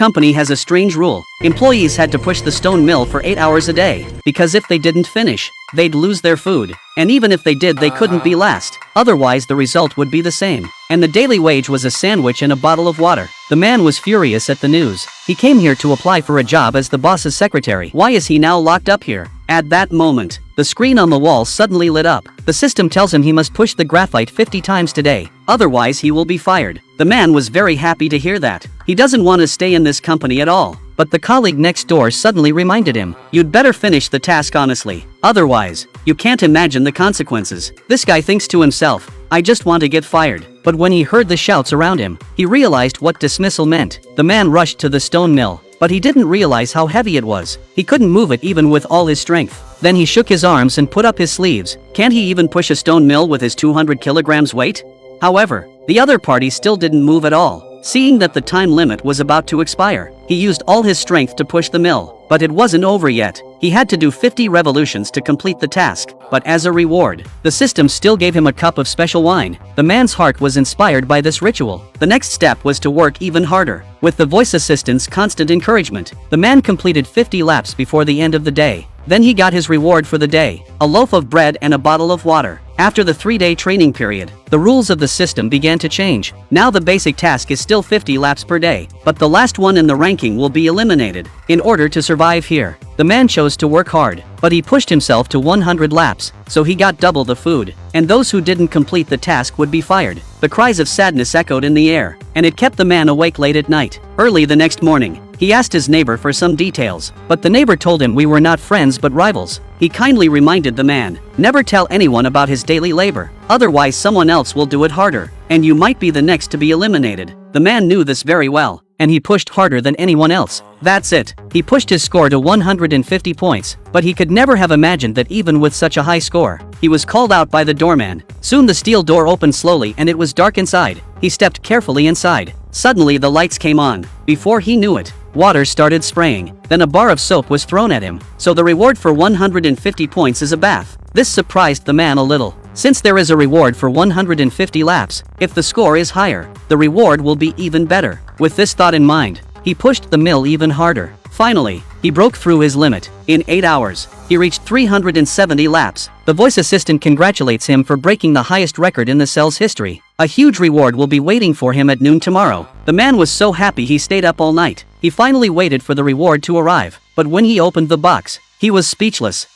company has a strange rule. Employees had to push the stone mill for 8 hours a day, because if they didn't finish, they'd lose their food. And even if they did, they couldn't be last. Otherwise, the result would be the same. And the daily wage was a sandwich and a bottle of water. The man was furious at the news. He came here to apply for a job as the boss's secretary. Why is he now locked up here? At that moment, the screen on the wall suddenly lit up. The system tells him he must push the graphite 50 times today, otherwise he will be fired. The man was very happy to hear that. He doesn't want to stay in this company at all. But the colleague next door suddenly reminded him, "You'd better finish the task honestly. Otherwise, you can't imagine the consequences." This guy thinks to himself, "I just want to get fired." But when he heard the shouts around him, he realized what dismissal meant. The man rushed to the stone mill, but he didn't realize how heavy it was. He couldn't move it even with all his strength. Then he shook his arms and put up his sleeves. Can't he even push a stone mill with his 200 kilograms weight? However, the other party still didn't move at all. Seeing that the time limit was about to expire, he used all his strength to push the mill. But it wasn't over yet. He had to do 50 revolutions to complete the task. But as a reward, the system still gave him a cup of special wine. The man's heart was inspired by this ritual. The next step was to work even harder. With the voice assistant's constant encouragement, the man completed 50 laps before the end of the day. Then he got his reward for the day, a loaf of bread and a bottle of water. After the 3-day training period, the rules of the system began to change. Now the basic task is still 50 laps per day, but the last one in the ranking will be eliminated. In order to survive here, the man chose to work hard, but he pushed himself to 100 laps, so he got double the food. And those who didn't complete the task would be fired. The cries of sadness echoed in the air, and it kept the man awake late at night. Early the next morning, he asked his neighbor for some details, but the neighbor told him we were not friends but rivals. He kindly reminded the man, never tell anyone about his daily labor, otherwise someone else will do it harder, and you might be the next to be eliminated. The man knew this very well, and he pushed harder than anyone else. That's it. He pushed his score to 150 points, but he could never have imagined that even with such a high score, he was called out by the doorman. Soon the steel door opened slowly and it was dark inside. He stepped carefully inside. Suddenly the lights came on. Before he knew it, water started spraying. Then a bar of soap was thrown at him. So the reward for 150 points is a bath. This surprised the man a little. Since there is a reward for 150 laps, if the score is higher, the reward will be even better. With this thought in mind, he pushed the mill even harder. Finally, he broke through his limit. In 8 hours, he reached 370 laps. The voice assistant congratulates him for breaking the highest record in the cell's history. A huge reward will be waiting for him at noon tomorrow. The man was so happy he stayed up all night. He finally waited for the reward to arrive, but when he opened the box, he was speechless.